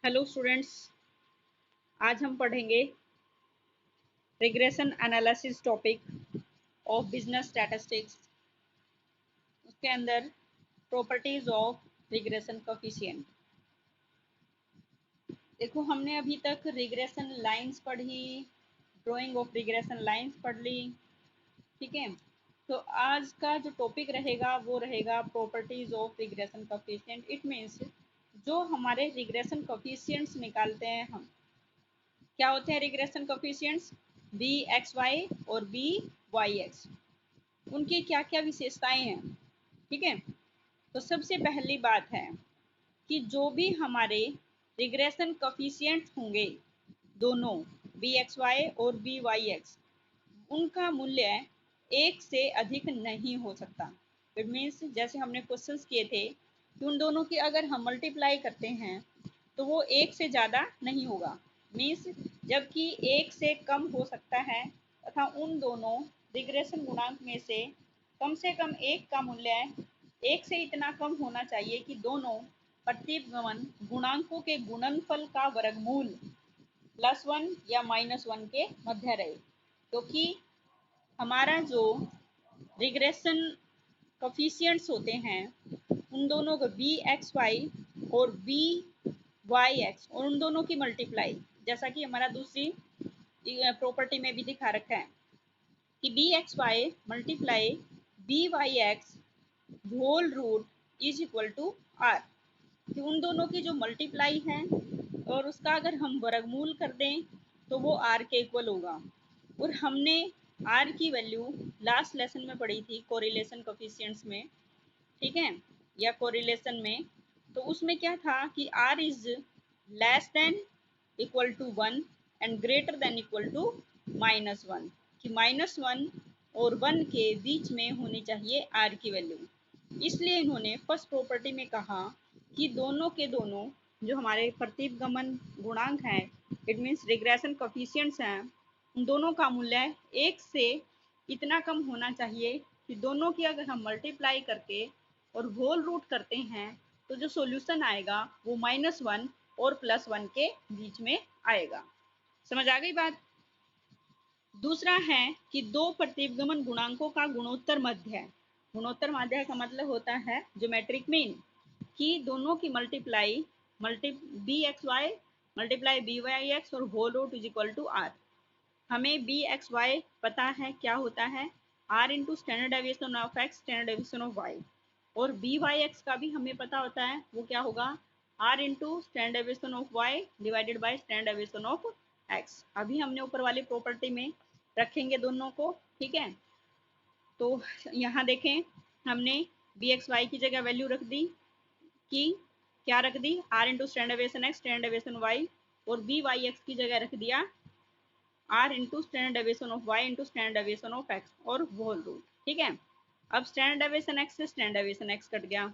Hello students. आज हम पढ़ेंगे regression analysis topic of business statistics. उसके अंदर प्रॉपर्टीज ऑफ रिग्रेशन कोफिशिएंट। देखो, हमने अभी तक रिग्रेशन लाइंस पढ़ी, ड्राइंग ऑफ रिग्रेशन लाइंस पढ़ ली। ठीक है, तो आज का जो टॉपिक रहेगा वो रहेगा properties of regression coefficient. It means जो हमारे रिग्रेशन कोफिशिएंट्स निकालते हैं हम, क्या होते हैं regression coefficients? B x Y और बी वाई एक्स, उनकी क्या क्या विशेषताएं हैं। ठीक है, तो सबसे पहली बात है कि जो भी हमारे रिग्रेशन कोफिशिएंट्स होंगे, दोनों बी एक्स वाई और बी वाई एक्स, उनका मूल्य एक से अधिक नहीं हो सकता। इट मीन्स जैसे हमने क्वेश्चंस किए थे कि उन दोनों की अगर हम मल्टीप्लाई करते हैं तो वो एक से ज़्यादा नहीं होगा। मीन्स जबकि एक से कम हो सकता है तथा उन दोनों रिग्रेशन गुणांक में से कम एक का मूल्य एक से इतना कम होना चाहिए कि दोनों प्रतिगमन गुणांकों के गुणनफल का वर्गमूल +1 या -1 के मध्य रहे। क्योंकि हमारा जो रिग्रेशन कोफिशिएंट्स होते हैं उन दोनों को बी एक्स वाई और बी वाई एक्स और उन दोनों की मल्टीप्लाई, जैसा कि हमारा दूसरी प्रॉपर्टी में भी दिखा रखा है कि B x Y multiply B Y X whole root is equal to R, कि उन दोनों की जो मल्टीप्लाई है और उसका अगर हम वर्गमूल कर दें तो वो आर के इक्वल होगा। और हमने आर की वैल्यू लास्ट लेसन में पढ़ी थी कोरिलेशन कोफिशिएंट्स में। ठीक है, या कोरिलेशन में, तो उसमें क्या था कि are is less than equal to 1 and greater than equal to -1, कि -1 और 1 के बीच में होनी चाहिए आर की वैल्यू। इसलिए इन्होंने फर्स्ट प्रॉपर्टी में कहा कि दोनों के दोनों जो हमारे प्रतिगमन गुणांक हैं, इट मीन्स रिग्रेशन कोफिशिएंट्स हैं, उन दोनों का मूल्य एक से इतना कम होना चाहिए कि दोनों की अगर हम मल्टीप्लाई करके और होल रूट करते हैं तो जो सॉल्यूशन आएगा वो -1 और +1 के बीच में आएगा। समझ आ गई बात? दूसरा है कि दो प्रतिगमन गुणांकों का गुणोत्तर माध्य। गुणोत्तर माध्य का मतलब होता है ज्योमेट्रिक मीन, कि दोनों की multiply b x Y multiply B Y x और whole root is equal to r. हमें बी एक्स वाई पता है क्या होता है, are into standard deviation of x standard deviation of y, और बी वाई एक्स का भी हमें पता होता है वो क्या होगा, r into standard deviation of y divided by standard deviation of x. अभी हमने ऊपर वाली प्रॉपर्टी में रखेंगे दोनों को। ठीक है, तो यहाँ देखें हमने बी एक्स वाई की जगह वैल्यू रख दी कि क्या रख दी, r into standard deviation x standard deviation y, और बी वाई एक्स की जगह रख दिया r into standard deviation of y into standard deviation of x और होल रूट। ठीक है, अब स्टैंडर्ड डेविएशन एक्स से स्टैंडर्ड डेविएशन एक्स कट गया,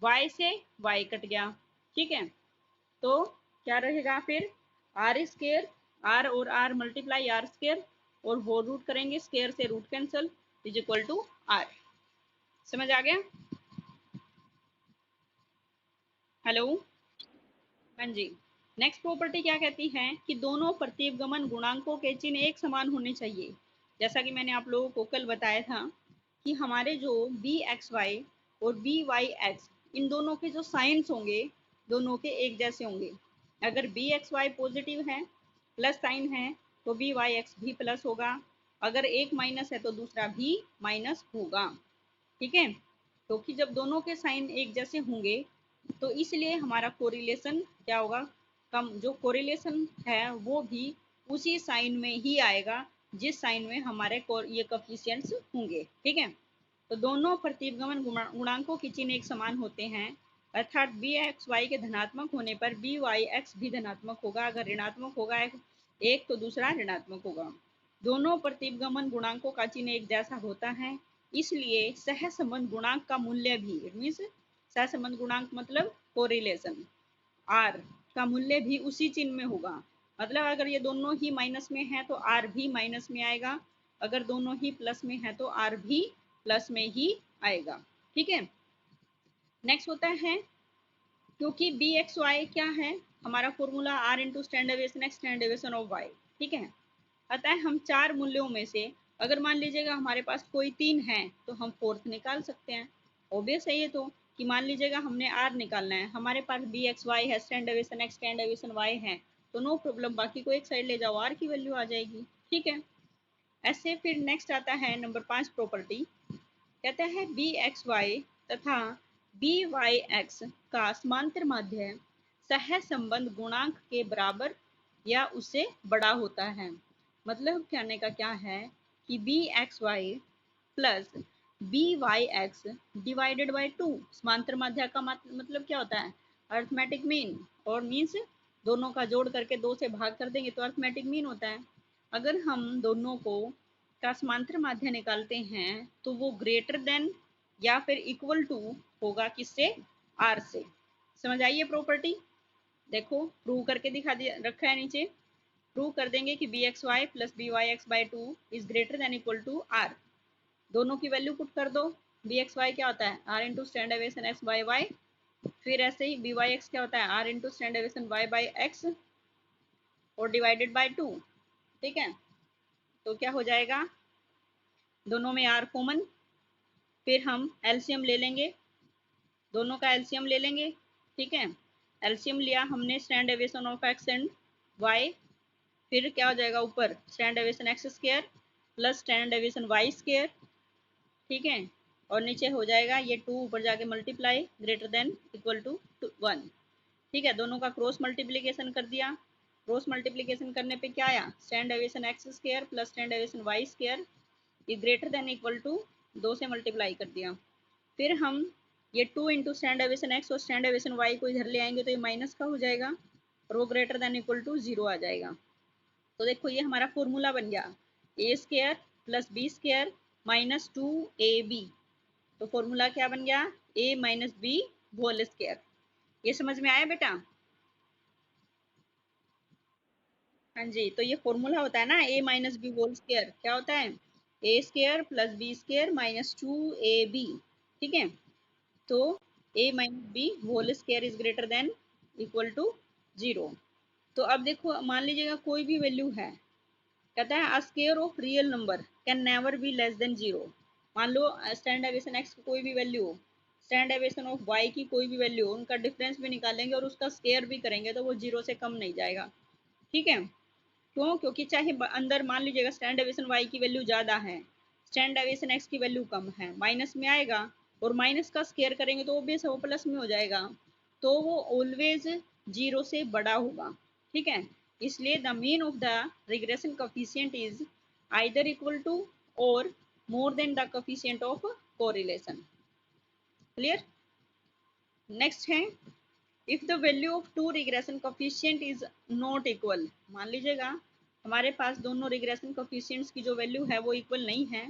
वाई से वाई कट गया। ठीक है, तो क्या रहेगा फिर, आर स्केयर, आर और आर मल्टीप्लाई आर स्केयर और होल रूट करेंगे, स्केयर से root cancel is equal to R. समझ आ गया? हेलो, हाँ जी। नेक्स्ट प्रॉपर्टी क्या कहती है कि दोनों प्रतिगमन गुणांकों के चिन्ह एक समान होने चाहिए। जैसा कि मैंने आप लोगों को कल बताया था कि हमारे जो बी एक्स वाई और बी वाई एक्स, इन दोनों के जो साइंस होंगे दोनों के एक जैसे होंगे। अगर बी एक्स वाई पॉजिटिव है, प्लस साइन है, तो बी वाई एक्स भी प्लस होगा। अगर एक माइनस है तो दूसरा भी माइनस होगा। ठीक है, क्योंकि जब दोनों के साइन एक जैसे होंगे तो इसलिए हमारा कोरिलेशन क्या होगा, कम, जो कोरिलेशन है वो भी उसी साइन में ही आएगा जिस साइन में हमारे ये कोफिशिएंट्स होंगे। ठीक है, तो दोनों प्रतिगमन गुणांकों के चिन्ह एक समान होते हैं, अर्थात बी एक्स वाई के धनात्मक होने पर बी वाई एक्स भी धनात्मक होगा, अगर ऋणात्मक होगा एक तो दूसरा ऋणात्मक होगा। दोनों प्रतिगमन गुणांकों का चिन्ह एक जैसा होता है, इसलिए सहसंबंध गुणांक का मूल्य भी, इट मीन्स सहसंबंध गुणांक मतलब कोरिलेशन, आर का मूल्य भी उसी चिन्ह में होगा। मतलब अगर ये दोनों ही माइनस में है तो आर भी माइनस में आएगा, अगर दोनों ही प्लस में है तो आर भी प्लस में ही आएगा। ठीक है, नेक्स्ट होता है क्योंकि बी एक्स वाई क्या है, हमारा formula R into stand deviation X stand deviation of Y, ठीक है। अतः हम चार मूल्यों में से अगर मान लीजिएगा हमारे पास कोई तीन है तो हम फोर्थ निकाल सकते हैं। ऑब्वियस है ये तो, कि मान लीजिएगा हमने आर निकालना है, हमारे पास बी एक्स वाई है, stand deviation X stand deviation Y है, तो नो प्रॉब्लम, बाकी को एक साइड ले जाओ, आर की वैल्यू आ जाएगी, ठीक है। ऐसे फिर नेक्स्ट आता है नंबर 5 प्रॉपर्टी, कहता है बी एक्स वाई तथा बी वाई एक्स का समांतर माध्य सह संबंध गुणांक के बराबर या उससे बड़ा होता है। मतलब कहने का क्या है कि B x Y plus B Y X divided by 2, समांतर माध्य का मतलब क्या होता है, अर्थमेटिक मीन, और मीन्स दोनों का जोड़ करके 2 से भाग कर देंगे तो अर्थमेटिक मीन होता है। अगर हम दोनों को का समांतर माध्य निकालते हैं तो वो ग्रेटर देन या फिर इक्वल टू होगा किससे, आर से। समझ आइए प्रॉपर्टी, देखो प्रूव करके दिखा दिया रखा है नीचे, प्रूव कर देंगे कि B x Y plus B Y X by 2 is greater than equal to R. दोनों की वैल्यू पुट कर दो, बी एक्स वाई क्या होता है are into stand deviation x by Y, फिर ऐसे ही बी वाई एक्स क्या होता है are into stand deviation Y by X और डिवाइडेड बाई 2, ठीक है। तो क्या हो जाएगा, दोनों में आर कॉमन, फिर हम एलसीएम ले लेंगे, दोनों का एलसीएम ले लेंगे, ठीक है। एलसीएम लिया हमने standard deviation of x and y, फिर क्या हो जाएगा ऊपर standard deviation x square plus standard deviation y square, ठीक है। और नीचे हो जाएगा ये 2 ऊपर जाके multiply greater than equal to 1, ठीक है। दोनों का क्रॉस मल्टीप्लीकेशन कर दिया, क्रॉस मल्टीप्लीकेशन करने पे क्या आया, standard deviation x square plus standard deviation y square ये ग्रेटर देन इक्वल टू 2 से मल्टीप्लाई कर दिया। फिर हम ये 2 इंटू स्टैंड डेविएशन एक्स और स्टैंड डेविएशन वाई को इधर ले आएंगे तो ये माइनस का हो जाएगा और वो ग्रेटर देन इक्वल टू 0 आ जाएगा। तो देखो ये हमारा फॉर्मूला बन गया a square plus b square minus 2ab। तो फॉर्मूला क्या बन गया, a minus b whole square. ये समझ में आया बेटा, हाँ जी। तो ये फॉर्मूला होता है ना a minus b whole square, क्या होता है a square plus b square minus 2ab, ठीक है। तो a minus b whole square is greater than equal to 0। तो अब देखो मान लीजिएगा कोई भी वैल्यू है, कहता है square of real number can never be less than 0। मान लो स्टैंड डेविएशन एक्स की कोई भी वैल्यू हो, स्टैंड डेविएशन ऑफ वाई की कोई भी वैल्यू हो, उनका डिफरेंस भी निकालेंगे और उसका स्क्वायर भी करेंगे तो वो 0 से कम नहीं जाएगा, ठीक है। क्यों, क्योंकि चाहे अंदर मान लीजिएगा स्टैंड डेविएशन वाई की वैल्यू ज़्यादा है, स्टैंड डेविएशन एक्स की वैल्यू कम है, माइनस में आएगा और माइनस का स्क्वायर करेंगे तो ऑब्वियस वो प्लस में हो जाएगा, तो वो ऑलवेज 0 से बड़ा होगा, ठीक है। इसलिए the mean of the regression coefficient is either equal to और more than the coefficient of correlation. Clear. Next है if the value of two regression coefficient is not equal. मान लीजिएगा हमारे पास दोनों रिग्रेशन कोफिशिएंट्स की जो वैल्यू है वो इक्वल नहीं है,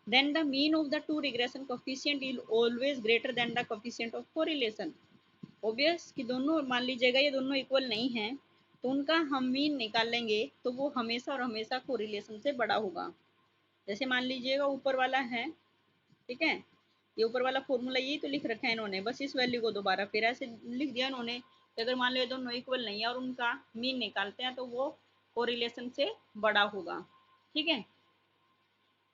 then the mean of the two regression coefficient is always greater than the coefficient of correlation. Obvious कि दोनों मान लीजिएगा ये दोनों इक्वल नहीं है तो उनका हम मीन निकाल लेंगे तो वो हमेशा और हमेशा कोरिलेशन से बड़ा होगा। जैसे मान लीजिएगा ऊपर वाला है, ठीक है, ये ऊपर वाला फॉर्मूला यही तो लिख रखा है इन्होंने, बस इस वैल्यू को दोबारा फिर ऐसे लिख दिया इन्होंने कि अगर मान लो दोनों इक्वल नहीं है और उनका मीन निकालते हैं तो वो कोरिलेशन से बड़ा होगा, ठीक है।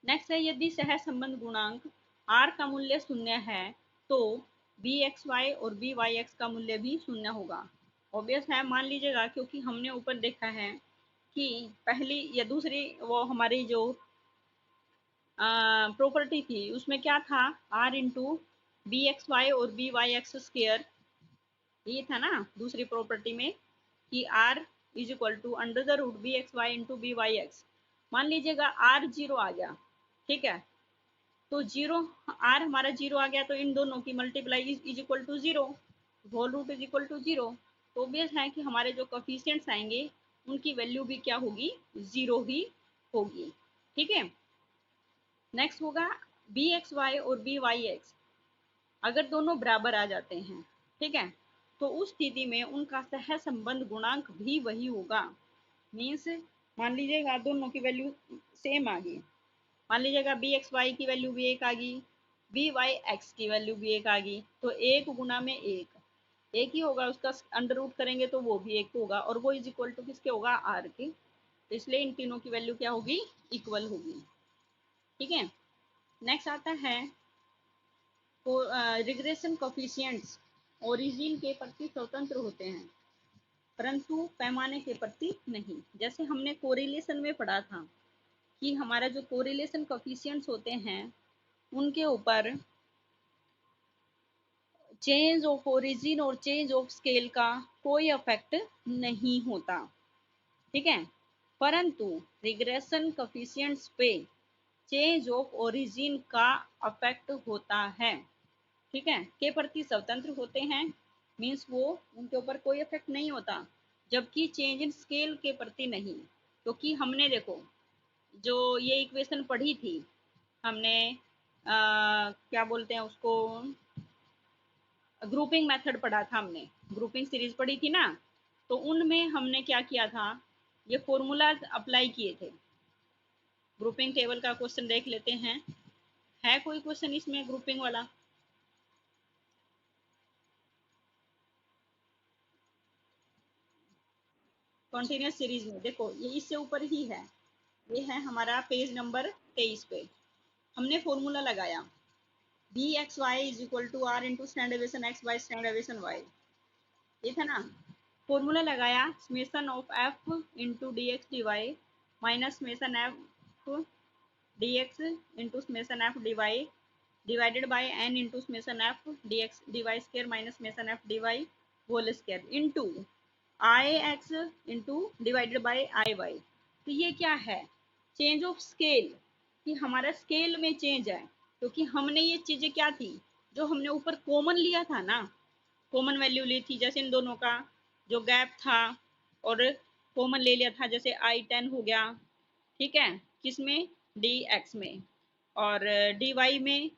नेक्स्ट है यदि सह संबंध गुणांक आर का मूल्य शून्य है तो बी एक्स वाई और बी वाई एक्स का मूल्य भी शून्य होगा। ऑब्वियस है, मान लीजिएगा क्योंकि हमने ऊपर देखा है कि पहली या दूसरी वो हमारी जो प्रॉपर्टी थी उसमें क्या था, r into b x Y और बी वाई एक्स स्क्र, ये था ना दूसरी प्रॉपर्टी में कि are is equal to under the root b x y into b Y x. मान लीजिएगा आर 0 आ गया, ठीक है, तो 0 आर हमारा 0 आ गया तो इन दोनों की multiply is equal to 0, whole root is equal to 0। तो ऑब्वियस है कि हमारे जो कोफिशिएंट्स आएंगे उनकी वैल्यू भी क्या होगी, 0 ही होगी, ठीक है। नेक्स्ट होगा बी एक्स वाई और बी वाई एक्स अगर दोनों बराबर आ जाते हैं, ठीक है, तो उस स्थिति में उनका सह संबंध गुणांक भी वही होगा। मीन्स मान लीजिएगा दोनों की वैल्यू सेम आ गई, मान लीजिएगा बी एक्स वाई की वैल्यू भी एक आ गई, बी वाई एक्स की वैल्यू भी एक आ गई, तो एक गुना में एक, एक ही होगा, उसका अंडर रूट करेंगे तो वो भी एक होगा, और वो इज इक्वल टू किसके होगा, आर के। तो इसलिए इन तीनों की वैल्यू क्या होगी, इक्वल होगी। ठीक है। नेक्स्ट आता है रिग्रेशन कोफिशिएंट्स ओरिजिन के प्रति स्वतंत्र होते हैं परंतु पैमाने के प्रति नहीं। जैसे हमने कोरिलेशन में पढ़ा था कि हमारा जो कोरिलेशन कोफिशिएंट्स होते हैं उनके ऊपर चेंज ऑफ ओरिजिन और चेंज ऑफ स्केल का कोई इफेक्ट नहीं होता। ठीक है। परंतु रिग्रेशन कोफिशिएंट्स पे चेंज ऑफ ओरिजिन का इफेक्ट होता है। ठीक है, के प्रति स्वतंत्र होते हैं, मीन्स वो उनके ऊपर कोई इफेक्ट नहीं होता, जबकि चेंज इन स्केल के प्रति नहीं। क्योंकि हमने देखो जो ये इक्वेशन पढ़ी थी हमने, क्या बोलते हैं उसको, ग्रुपिंग मेथड पढ़ा था हमने, ग्रुपिंग सीरीज पढ़ी थी ना, तो उनमें हमने क्या किया था, ये फॉर्मूला अप्लाई किए थे। ग्रुपिंग टेबल का क्वेश्चन देख लेते हैं, है कोई क्वेश्चन इसमें ग्रुपिंग वाला? कॉन्टिन्यूस सीरीज में देखो ये इससे ऊपर ही है, ये है हमारा पेज नंबर 23 पे। हमने फॉर्मूला लगाया b x y is equal to r into standard deviation x by standard deviation y, ये था ना। फॉर्मूला लगाया summation of f into d x d y minus summation f d x into summation f d y divided by n into summation f d x d y square minus summation f d y whole square into i x into divided by i y. तो ये क्या है, change of scale, कि हमारा scale में change है। क्योंकि हमने ये चीजें क्या थी, जो हमने ऊपर कॉमन लिया था ना, कॉमन वैल्यू ली थी, जैसे इन दोनों का जो गैप था और कॉमन ले लिया था, जैसे आई 10 हो गया। ठीक है, किसमें, डी एक्स में, और डी वाई में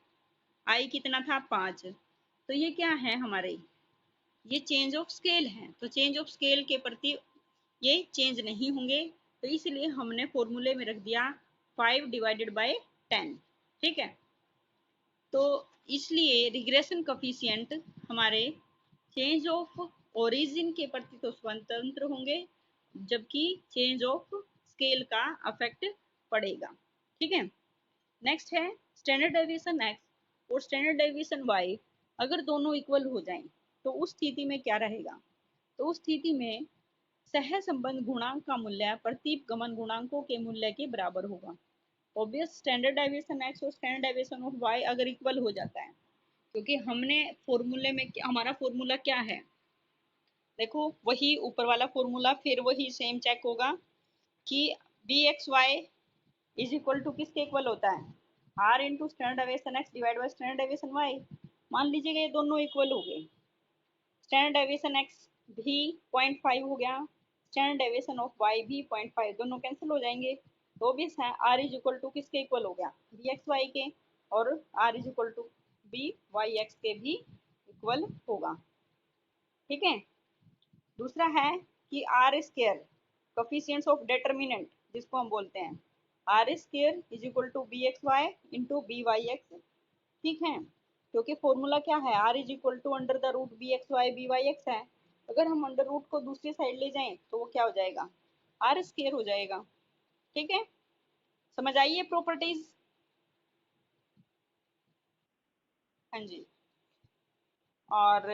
आई कितना था, 5। तो ये क्या है हमारे, ये चेंज ऑफ स्केल है, तो चेंज ऑफ स्केल के प्रति ये चेंज नहीं होंगे, तो इसलिए हमने फॉर्मूले में रख दिया 5 डिवाइडेड बाय 10। ठीक है, तो इसलिए रिग्रेशन कोफिशिएंट हमारे चेंज ऑफ ओरिजिन के प्रति तो स्वतंत्र होंगे, जबकि चेंज ऑफ स्केल का अफेक्ट पड़ेगा। ठीक है। नेक्स्ट है स्टैंडर्ड डेविएशन एक्स और स्टैंडर्ड डेविएशन वाई अगर दोनों इक्वल हो जाएं तो उस स्थिति में क्या रहेगा, तो उस स्थिति में सह संबंध गुणांक का मूल्य प्रतीप गमन गुणांकों के मूल्य के बराबर होगा। ऑब्वियस स्टैंडर्ड डेविएशन एक्स और स्टैंडर्ड डेविएशन ऑफ वाई अगर इक्वल हो जाता है, क्योंकि हमने फॉर्मूले में हमारा फॉर्मूला क्या है, देखो वही ऊपर वाला फॉर्मूला, फिर वही सेम चेक होगा कि B x y is equal to किसके इक्वल होता है, are into standard deviation x divide by standard deviation y. मान लीजिएगा ये दोनों इक्वल हो गए, स्टैंडर्ड डेविएशन एक्स भी 0.5 हो गया, स्टैंडर्ड डेविएशन ऑफ वाई भी 0.5, दोनों कैंसिल हो जाएंगे। तो ऑब्वियस है आर इज इक्वल टू किसके इक्वल हो गया, बी एक्स वाई के, और r is equal to b Y x के भी इक्वल होगा। ठीक है। दूसरा है कि r square coefficients of determinant जिसको हम बोलते हैं, r square is equal to b x y into b Y x. ठीक है, क्योंकि फॉर्मूला क्या है, r is equal to under the root b x Y B Y x है। अगर हम अंडर रूट को दूसरी साइड ले जाएं तो वो क्या हो जाएगा, आर स्केयर हो जाएगा। ठीक है, समझ आइए प्रॉपर्टीज। हाँ जी। और